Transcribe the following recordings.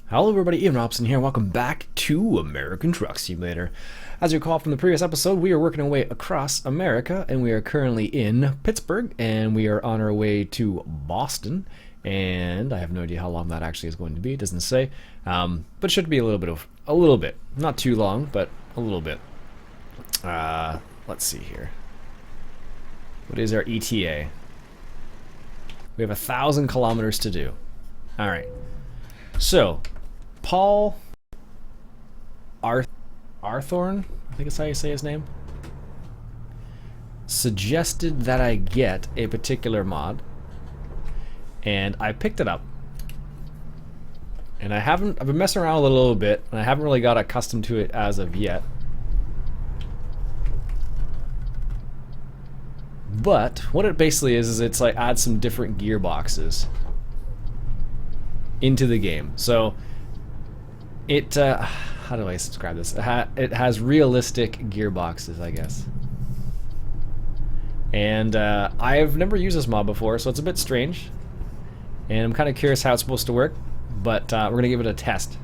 Hello everybody, Iain Robson here. Welcome back to American Truck Simulator. As you recall from the previous episode, we are working our way across America, and we are currently in Pittsburgh, and we are on our way to Boston. And I have no idea how long that actually is going to be. It doesn't say, but it should be a little bit, not too long, but a little bit. Let's see here. What is our ETA? We have 1,000 kilometers to do. All right. So, Paul Arthorn, I think that's how you say his name, suggested that I get a particular mod, and I picked it up. And I've been messing around with it a little bit, and I haven't really got accustomed to it as of yet. But what it basically is it's like add some different gearboxes into the game. So it how do I describe this? It has realistic gearboxes, I guess. And I've never used this mod before, so it's a bit strange. And I'm kind of curious how it's supposed to work, but we're gonna give it a test.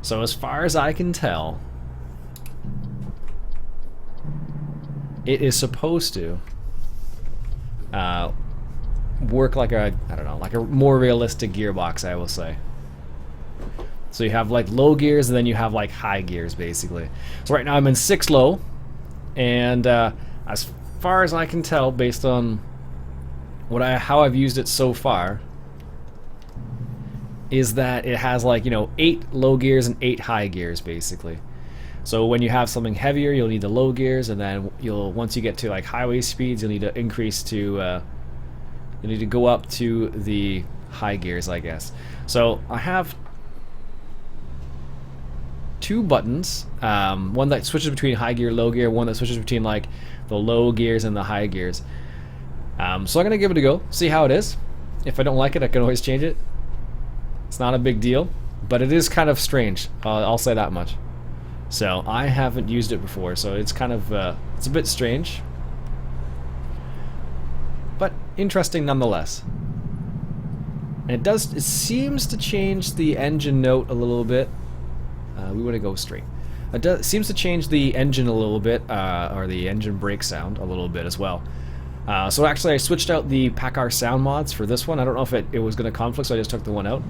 So as far as I can tell, it is supposed to work like a, I don't know, like a more realistic gearbox, I will say. So you have like low gears, and then you have like high gears, basically. So right now I'm in 6 low, and as far as I can tell, based on how I've used it so far, is that it has like, you know, 8 low gears and 8 high gears, basically. So when you have something heavier, you'll need the low gears, and then once you get to like highway speeds, you'll need to increase to you need to go up to the high gears, I guess. So I have 2 buttons, one that switches between high gear, low gear, one that switches between like the low gears and the high gears. So I'm gonna give it a go, see how it is. If I don't like it, I can always change it. It's not a big deal, but it is kind of strange. I'll say that much. So I haven't used it before, so it's kind of it's a bit strange, but interesting nonetheless. And it seems to change the engine note a little bit. We want to go straight. It seems to change the engine a little bit, or the engine brake sound a little bit as well. So actually I switched out the PACCAR sound mods for this one. I don't know if it was going to conflict, so I just took the one out.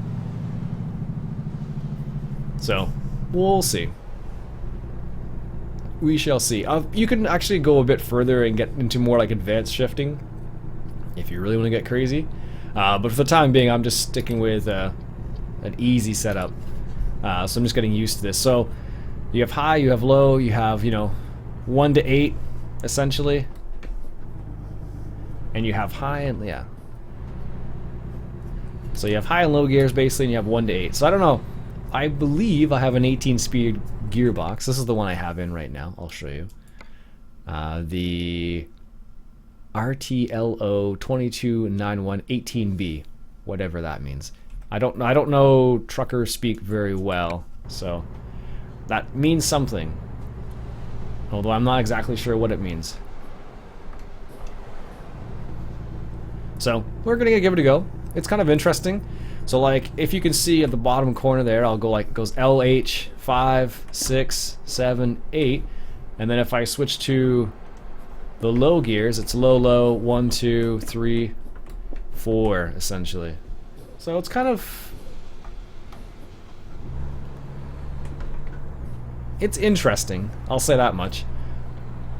So we'll see. We shall see. You can actually go a bit further and get into more like advanced shifting if you really want to get crazy. But for the time being, I'm just sticking with an easy setup. So I'm just getting used to this. So you have high, you have low, you have, you know, 1 to 8 essentially, and you have high and yeah. So you have high and low gears basically, and you have 1 to 8. So I don't know. I believe I have an 18-speed gearbox. This is the one I have in right now. I'll show you. The RTLO 2291 18B, whatever that means. I don't know trucker speak very well, so that means something. Although I'm not exactly sure what it means. So we're gonna give it a go. It's kind of interesting. So like, if you can see at the bottom corner there, I'll go like, it goes LH 5, 6, 7, 8, and then if I switch to the low gears, it's low, low, 1, 2, 3, 4, essentially. So it's kind of, it's interesting, I'll say that much.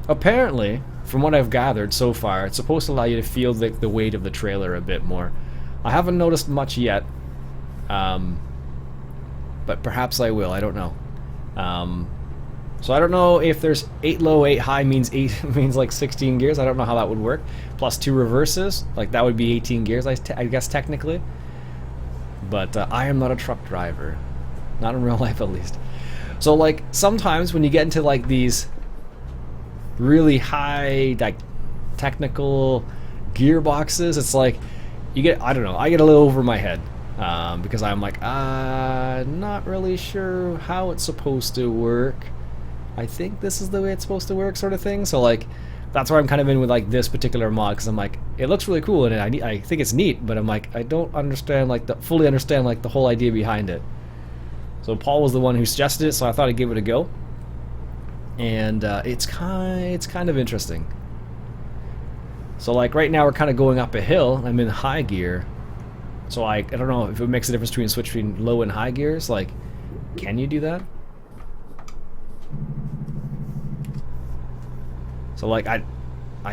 Apparently, from what I've gathered so far, it's supposed to allow you to feel the weight of the trailer a bit more. I haven't noticed much yet, but perhaps I will. I don't know. So I don't know if there's 8 low, 8 high means like 16 gears. I don't know how that would work. Plus 2 reverses, like that would be 18 gears, I guess technically. But I am not a truck driver, not in real life at least. So like sometimes when you get into like these really high like technical gearboxes, it's like you get, I don't know, I get a little over my head. Because I'm like, not really sure how it's supposed to work. I think this is the way it's supposed to work, sort of thing. So like, that's where I'm kind of in with like this particular mod, because I'm like, it looks really cool and I think it's neat, but I'm like, I don't understand like fully understand like the whole idea behind it. So Paul was the one who suggested it, so I thought I'd give it a go. And it's kind of interesting. So like right now we're kind of going up a hill. I'm in high gear. So I don't know if it makes a difference between switching low and high gears. Like, can you do that? So like I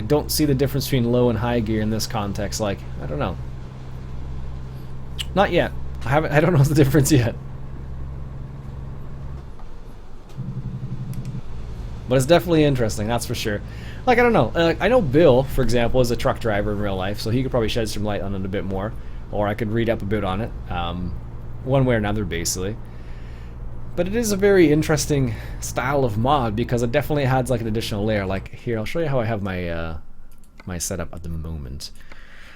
don't see the difference between low and high gear in this context. Like, I don't know. Not yet. I don't know the difference yet. But it's definitely interesting, that's for sure. Like, I don't know. I know Bill, for example, is a truck driver in real life, so he could probably shed some light on it a bit more. Or I could read up a bit on it. One way or another, basically. But it is a very interesting style of mod because it definitely adds like an additional layer. Like here, I'll show you how I have my my setup at the moment.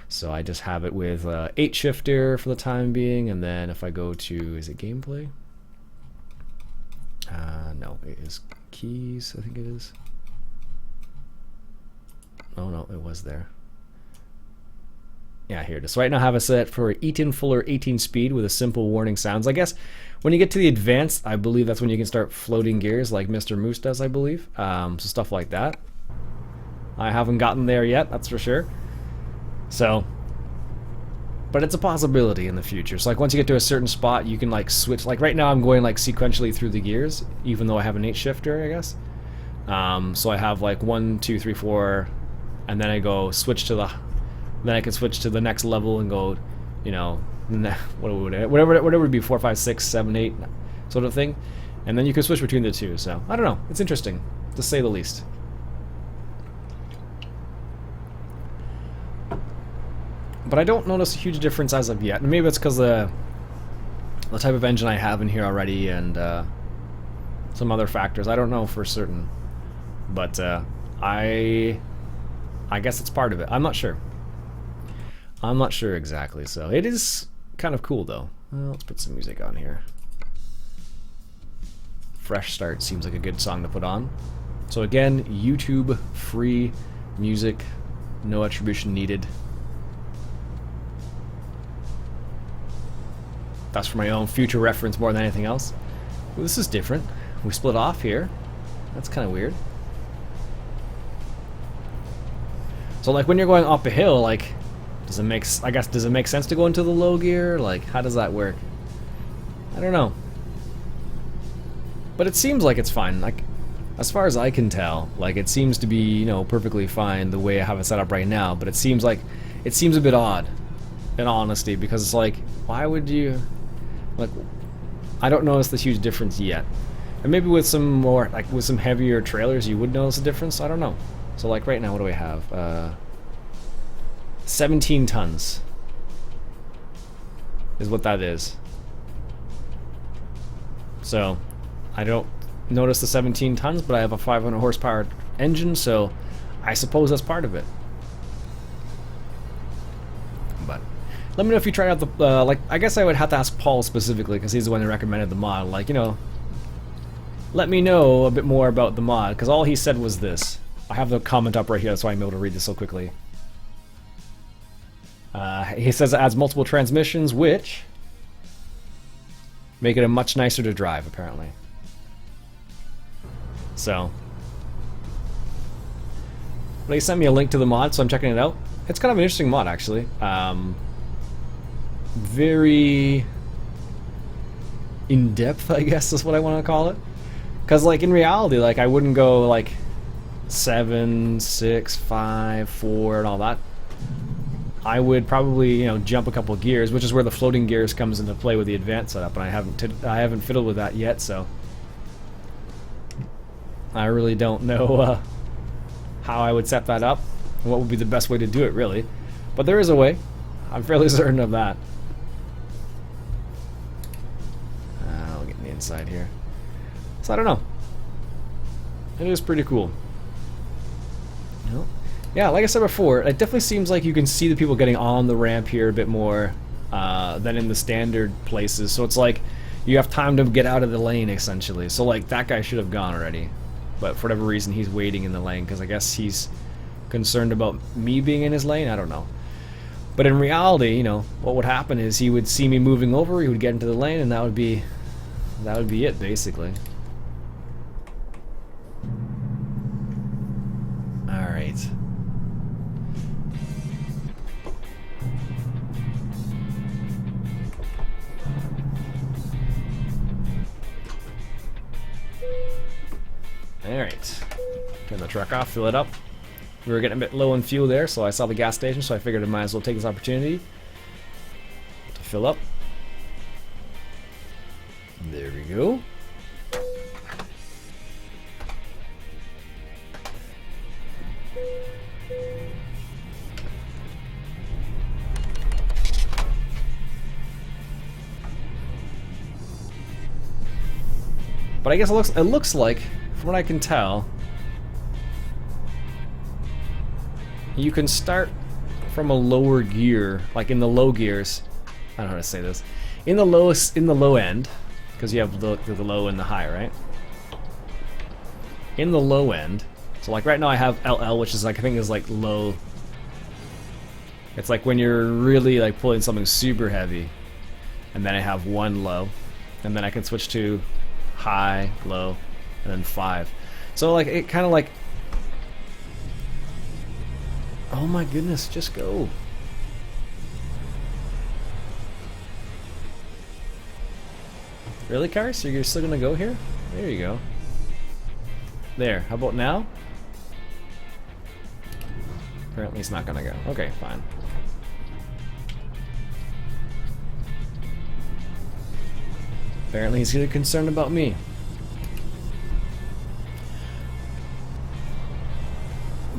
So I just have it with 8 shifter for the time being, and then if I go to, is it gameplay? No, it is keys, I think it is. Oh no, it was there. Yeah, here it is. So right now I have it set for Eaton Fuller 18 speed with a simple warning sounds. I guess when you get to the advanced, I believe that's when you can start floating gears like Mr. Moose does, I believe. So stuff like that. I haven't gotten there yet, that's for sure. So, but it's a possibility in the future. So like once you get to a certain spot, you can like switch. Like right now I'm going like sequentially through the gears, even though I have an 8 shifter, I guess. So I have like 1, 2, 3, 4, and then I go switch to the, then I can switch to the next level and go, you know, whatever it would be, 4, 5, 6, 7, 8 sort of thing. And then you can switch between the two. So I don't know, it's interesting to say the least. But I don't notice a huge difference as of yet. And maybe it's because the type of engine I have in here already and some other factors. I don't know for certain. But I guess it's part of it. I'm not sure. I'm not sure exactly. So it is kind of cool though. Well, let's put some music on here. Fresh Start seems like a good song to put on. So again, YouTube free music, no attribution needed. That's for my own future reference more than anything else. Well, this is different. We split off here. That's kind of weird. So like when you're going up a hill, like does it make sense to go into the low gear? Like how does that work? I don't know. But it seems like it's fine. Like as far as I can tell, like it seems to be, you know, perfectly fine the way I have it set up right now, but it seems a bit odd in all honesty, because it's like, why would you, like, I don't notice this huge difference yet. And maybe with some more, like with some heavier trailers you would notice a difference. I don't know. So like right now, what do we have? 17 tons is what that is. So I don't notice the 17 tons, but I have a 500 horsepower engine, so I suppose that's part of it. But let me know if you tried out the, like, I guess I would have to ask Paul specifically, because he's the one who recommended the mod. Like, you know, let me know a bit more about the mod, because all he said was this. I have the comment up right here, that's why I'm able to read this so quickly. He says it adds multiple transmissions, which make it a much nicer to drive, apparently. So, but he sent me a link to the mod, so I'm checking it out. It's kind of an interesting mod, actually. Very in-depth, I guess is what I want to call it. Because, like, in reality, like, I wouldn't go, like, 7, 6, 5, 4, and all that. I would probably, you know, jump a couple gears, which is where the floating gears comes into play with the advanced setup, and I haven't fiddled with that yet, so I really don't know how I would set that up, and what would be the best way to do it, really. But there is a way. I'm fairly certain of that. I'll get in the inside here. So I don't know. It is pretty cool. You know? Yeah, like I said before, it definitely seems like you can see the people getting on the ramp here a bit more than in the standard places. So it's like you have time to get out of the lane, essentially. So like that guy should have gone already, but for whatever reason he's waiting in the lane because I guess he's concerned about me being in his lane. I don't know. But in reality, you know, what would happen is he would see me moving over, he would get into the lane, and that would be that would be it, basically. Alright. Alright. Turn the truck off, fill it up. We were getting a bit low on fuel there, so I saw the gas station, so I figured I might as well take this opportunity to fill up. There we go. But I guess it looks like, from what I can tell, you can start from a lower gear, like in the low gears. I don't know how to say this. In the low end, because you have the low and the high, right? In the low end, so like right now I have LL, which is like, I think is like low. It's like when you're really like pulling something super heavy, and then I have 1 low, and then I can switch to high, low, and then 5. So like it kind of like, oh my goodness, just go. Really, Kari? So you're still gonna go here? There you go. There, how about now? Apparently it's not gonna go. Okay, fine. Apparently he's really concerned about me.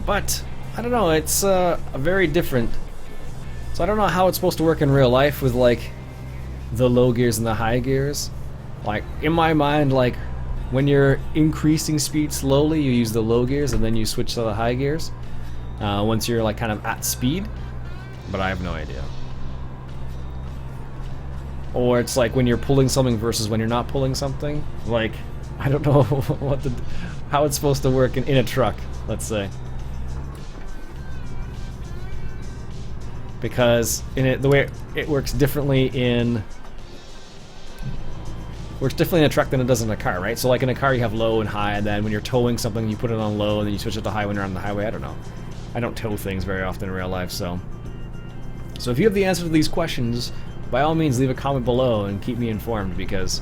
But I don't know, it's a very different. So I don't know how it's supposed to work in real life with like the low gears and the high gears. Like in my mind, like when you're increasing speed slowly, you use the low gears and then you switch to the high gears once you're like kind of at speed. But I have no idea. Or it's like when you're pulling something versus when you're not pulling something. Like I don't know how it's supposed to work in a truck, let's say. Because the way it works differently in a truck than it does in a car, right? So like in a car you have low and high, and then when you're towing something you put it on low and then you switch it to high when you're on the highway. I don't know. I don't tow things very often in real life, so if you have the answer to these questions, by all means leave a comment below and keep me informed, because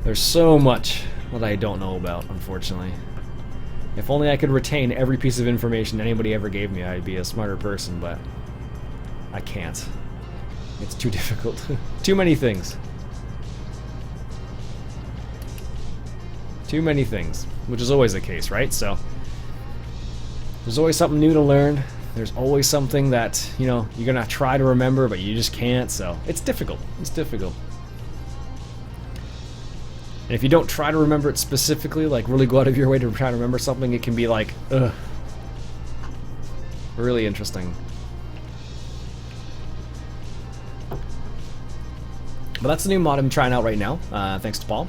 there's so much that I don't know about, unfortunately. If only I could retain every piece of information anybody ever gave me, I'd be a smarter person, but I can't. It's too difficult. Too many things. Too many things, which is always the case, right? So there's always something new to learn. There's always something that, you know, you're gonna try to remember, but you just can't. So it's difficult. It's difficult. And if you don't try to remember it specifically, like really go out of your way to try to remember something, it can be like, ugh, really interesting. But that's the new mod I'm trying out right now, thanks to Paul.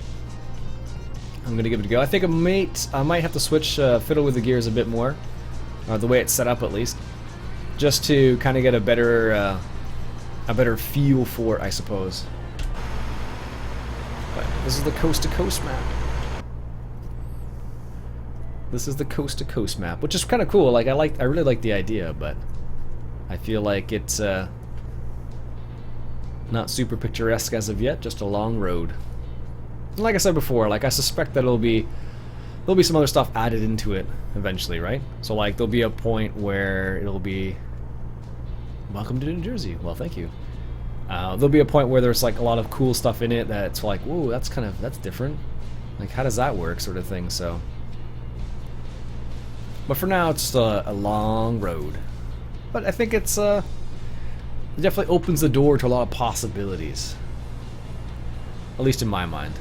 I'm gonna give it a go. I think I might have to switch, fiddle with the gears a bit more, the way it's set up at least, just to kind of get a better feel for it, I suppose. But this is the coast-to-coast map. This is the coast-to-coast map, which is kind of cool. Like I really like the idea, but I feel like it's not super picturesque as of yet. Just a long road. Like I said before, like I suspect that there'll be some other stuff added into it eventually, right? So like there'll be a point where it'll be welcome to New Jersey. Well, thank you. There'll be a point where there's like a lot of cool stuff in it that's like, whoa, that's different. Like how does that work, sort of thing. So, but for now it's a long road. But I think it's it definitely opens the door to a lot of possibilities. At least in my mind.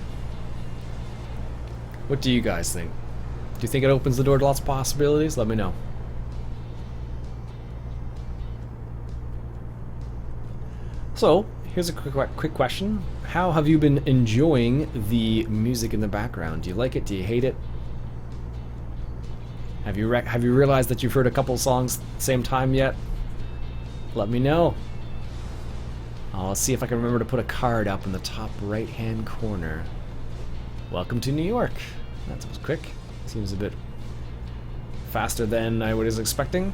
What do you guys think? Do you think it opens the door to lots of possibilities? Let me know. So, here's a quick question. How have you been enjoying the music in the background? Do you like it? Do you hate it? Have you realized that you've heard a couple songs at the same time yet? Let me know. I'll see if I can remember to put a card up in the top right-hand corner. Welcome to New York. That was quick. Seems a bit faster than I was expecting,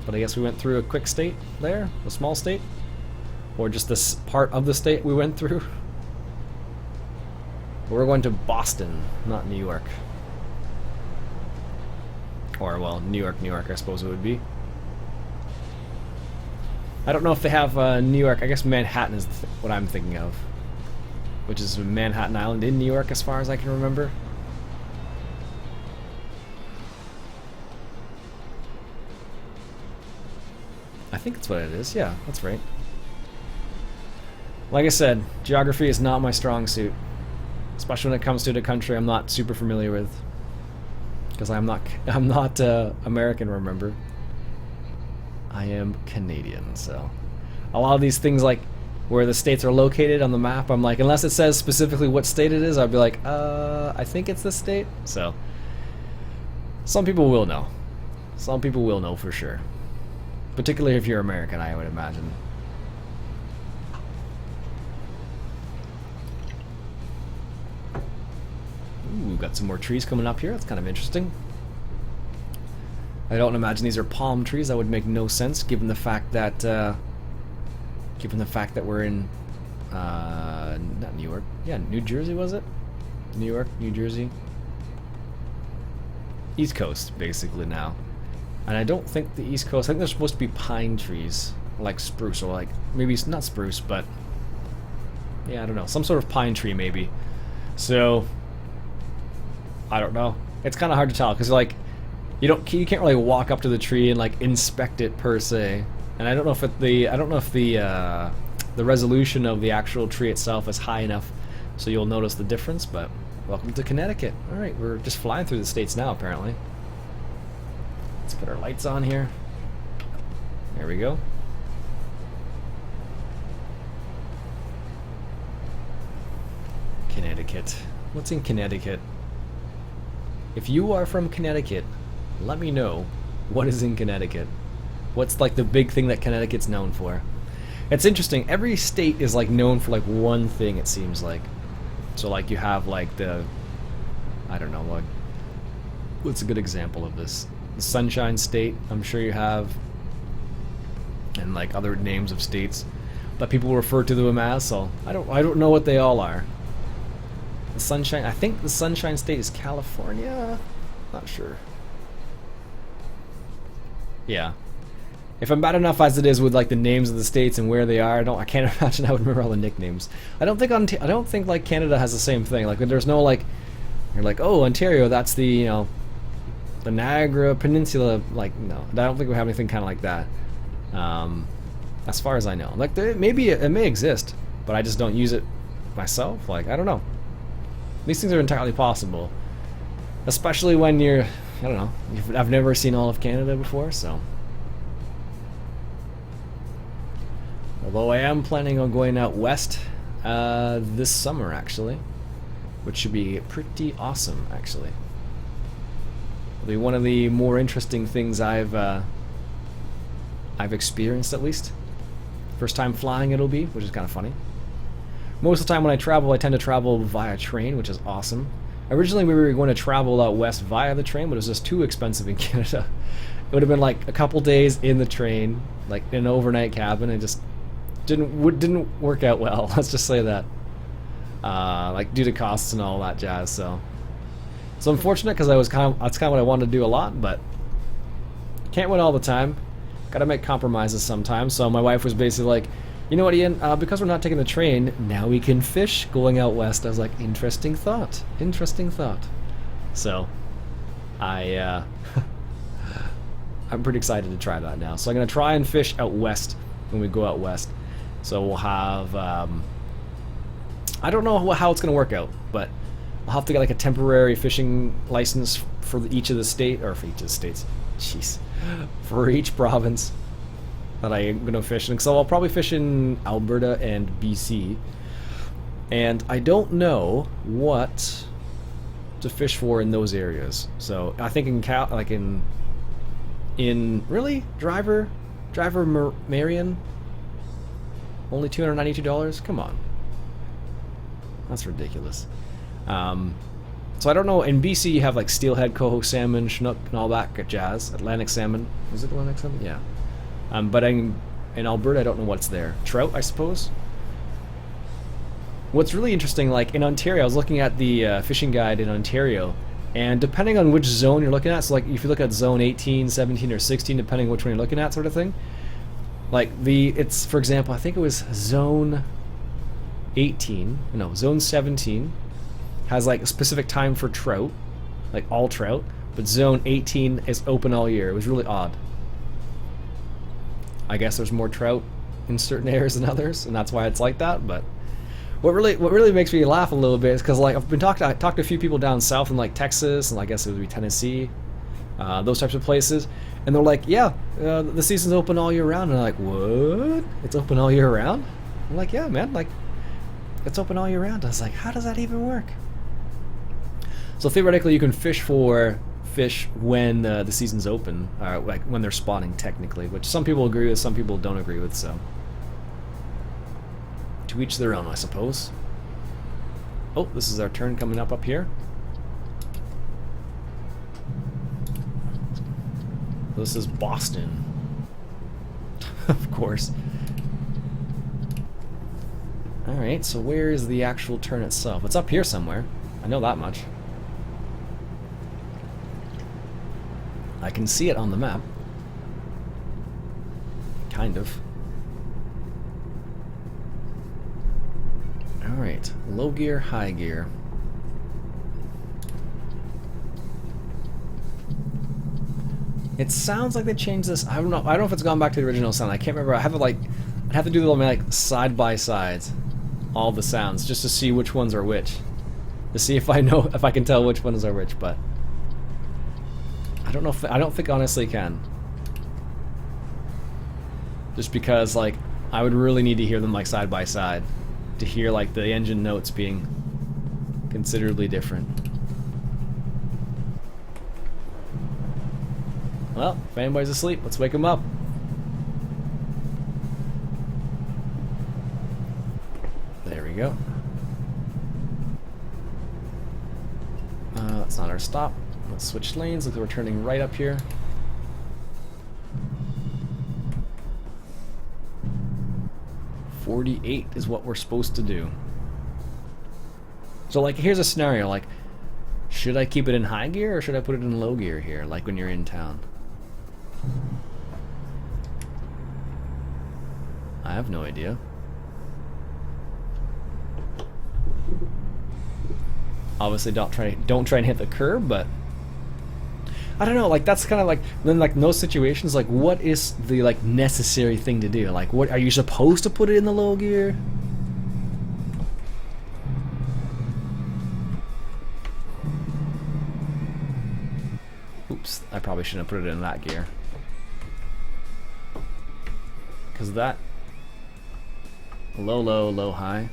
but I guess we went through a quick state there, a small state, or just this part of the state we went through. We're going to Boston, not New York. Or, well, New York, I suppose it would be. I don't know if they have New York. I guess Manhattan is what I'm thinking of, which is Manhattan Island in New York as far as I can remember. I think that's what it is. Yeah, that's right. Like I said, geography is not my strong suit, especially when it comes to the country I'm not super familiar with, because I'm not American, remember. I am Canadian, so a lot of these things, like where the states are located on the map, I'm like, unless it says specifically what state it is, I'd be like, I think it's this state. So some people will know. Some people will know for sure. Particularly if you're American, I would imagine. Ooh, got some more trees coming up here. That's kind of interesting. I don't imagine these are palm trees. That would make no sense given the fact that we're in not New York. Yeah, New Jersey, was it? New York, New Jersey. East Coast, basically now. And I don't think the East Coast, I think there's supposed to be pine trees, like spruce, or like, maybe it's not spruce, but yeah, I don't know, some sort of pine tree maybe. So, I don't know. It's kind of hard to tell, because like, you can't really walk up to the tree and like inspect it per se. And I don't know if the resolution of the actual tree itself is high enough so you'll notice the difference, but welcome to Connecticut. Alright, we're just flying through the states now, apparently. Let's put our lights on here. There we go. Connecticut. What's in Connecticut? If you are from Connecticut, let me know what is in Connecticut. What's like the big thing that Connecticut's known for? It's interesting. Every state is like known for like one thing, it seems like. So like you have like the, I don't know, like, what's a good example of this? The Sunshine State, I'm sure you have, and like other names of states that people refer to them as. So I don't know what they all are. The Sunshine, I think the Sunshine State is California. Not sure. Yeah. If I'm bad enough as it is with like the names of the states and where they are, I can't imagine I would remember all the nicknames. I don't think like Canada has the same thing. Like there's no like, you're like, oh, Ontario, that's the, you know, the Niagara Peninsula. Like, no, I don't think we have anything kind of like that. As far as I know, like maybe it may exist, but I just don't use it myself. Like, I don't know. These things are entirely possible, especially when you're, I don't know, I've never seen all of Canada before, so. Although I am planning on going out west this summer, actually, which should be pretty awesome, actually. It'll be one of the more interesting things I've experienced, at least. First time flying it'll be, which is kind of funny. Most of the time when I travel, I tend to travel via train, which is awesome. Originally we were going to travel out west via the train, but it was just too expensive in Canada. It would have been like a couple days in the train, like in an overnight cabin, and just didn't work out well. Let's just say that, like due to costs and all that jazz. So unfortunate, because that's kind of what I wanted to do a lot, but can't win all the time. Got to make compromises sometimes. So my wife was basically like, you know what, Ian, because we're not taking the train, now we can fish going out west. I was like, interesting thought. So I'm pretty excited to try that now. So I'm going to try and fish out west when we go out west. So we'll have, I don't know how it's going to work out, but I'll have to get like a temporary fishing license for each of the states, jeez, for each province that I'm going to fish in. So I'll probably fish in Alberta and BC, and I don't know what to fish for in those areas. So I think in really Driver Marion, only $292. Come on, that's ridiculous. So I don't know, in BC you have like steelhead, coho salmon, chinook, and all that good jazz. Atlantic salmon. Is it Atlantic salmon? Yeah. But in Alberta, I don't know what's there. Trout, I suppose? What's really interesting, like in Ontario, I was looking at the fishing guide in Ontario, and depending on which zone you're looking at, so like if you look at zone 18, 17, or 16, depending which one you're looking at sort of thing, like it's, for example, I think it was zone 18, no, zone 17 has like a specific time for trout, like all trout, but zone 18 is open all year. It was really odd. I guess there's more trout in certain areas than others, and that's why it's like that, but what really makes me laugh a little bit is because like I talked to a few people down south in like Texas, and I guess it would be Tennessee, those types of places, and they're like, yeah, the season's open all year round, and I'm like, what? It's open all year round? I'm like, yeah, man, like it's open all year round. I was like, how does that even work? So theoretically, you can fish when the season's open, like when they're spawning technically, which some people agree with, some people don't agree with. So to each their own, I suppose. Oh, this is our turn coming up here. This is Boston. Of course. Alright, so where is the actual turn itself? It's up here somewhere. I know that much. I can see it on the map. Kind of. Alright, low gear, high gear. It sounds like they changed this. I don't know if it's gone back to the original sound. I can't remember. I have to I'd have to do them like side by sides, all the sounds, just to see which ones are which. To see if I can tell which ones are which, but I don't know I don't think honestly can. Just because like I would really need to hear them like side by side to hear like the engine notes being considerably different. Well, if anybody's asleep, let's wake him up. There we go. That's not our stop. Let's switch lanes. Look, we're turning right up here. .48 is what we're supposed to do. So like here's a scenario, like should I keep it in high gear or should I put it in low gear here, like when you're in town? I have no idea. Obviously don't try and hit the curb, but I don't know, like that's kind of like, then like in those situations, like what is the like necessary thing to do? Like what are you supposed to put it in the low gear? Oops, I probably shouldn't have put it in that gear. Cause that low, low, low, high.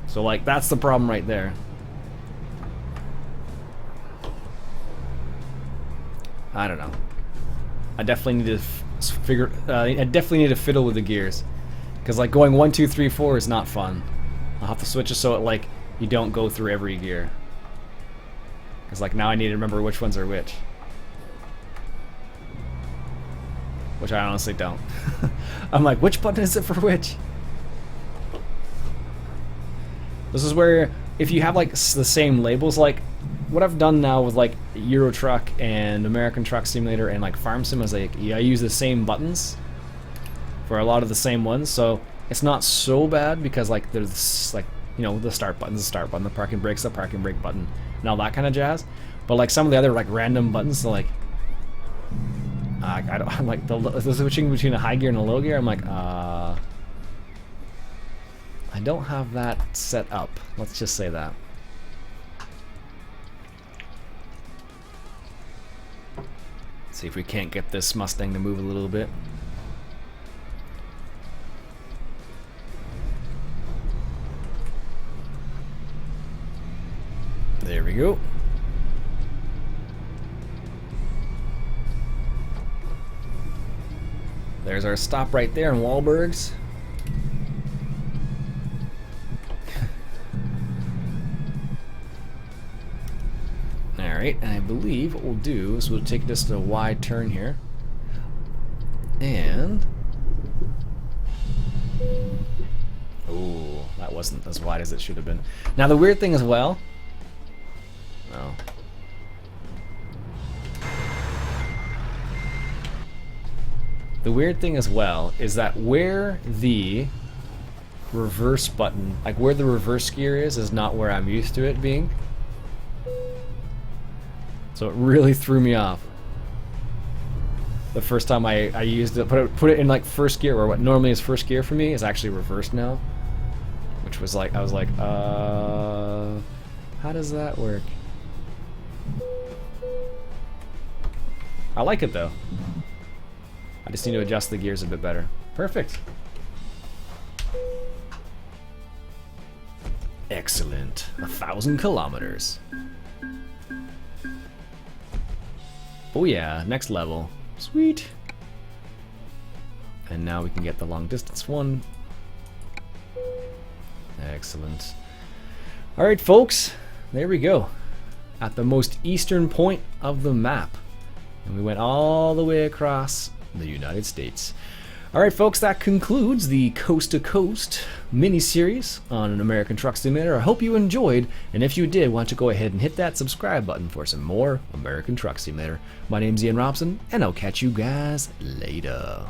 So like that's the problem right there. I don't know. I definitely need to I definitely need to fiddle with the gears, because like going 1, 2, 3, 4 is not fun. I'll have to switch it so it like you don't go through every gear. Because like now I need to remember which ones are which. Which I honestly don't. I'm like, which button is it for which? This is where if you have like the same labels, like what I've done now with like Euro Truck and American Truck Simulator and like Farm Sim is like I use the same buttons for a lot of the same ones, so it's not so bad because like there's like, you know, the start button's the start button, the parking brake's the parking brake button, and all that kind of jazz. But like some of the other like random buttons, so like I'm like the switching between a high gear and a low gear. I'm like I don't have that set up. Let's just say that. See if we can't get this Mustang to move a little bit. There we go. There's our stop right there in Wahlberg's. Alright, and I believe what we'll do is we'll take this to a wide turn here. And... oh, that wasn't as wide as it should have been. Now the weird thing as well... oh. The weird thing as well is that where the reverse button, like where the reverse gear is not where I'm used to it being. So it really threw me off. The first time I used it, put it in like first gear, or what normally is first gear for me is actually reversed now. Which was like, I was like, how does that work? I like it though. I just need to adjust the gears a bit better. Perfect. Excellent. 1,000 kilometers. Oh yeah, next level. Sweet. And now we can get the long distance one. Excellent. Alright folks, there we go. At the most eastern point of the map. And we went all the way across the United States. Alright folks, that concludes the Coast to Coast mini-series on an American Truck Simulator. I hope you enjoyed, and if you did, why don't you go ahead and hit that subscribe button for some more American Truck Simulator. My name's Iain Robson, and I'll catch you guys later.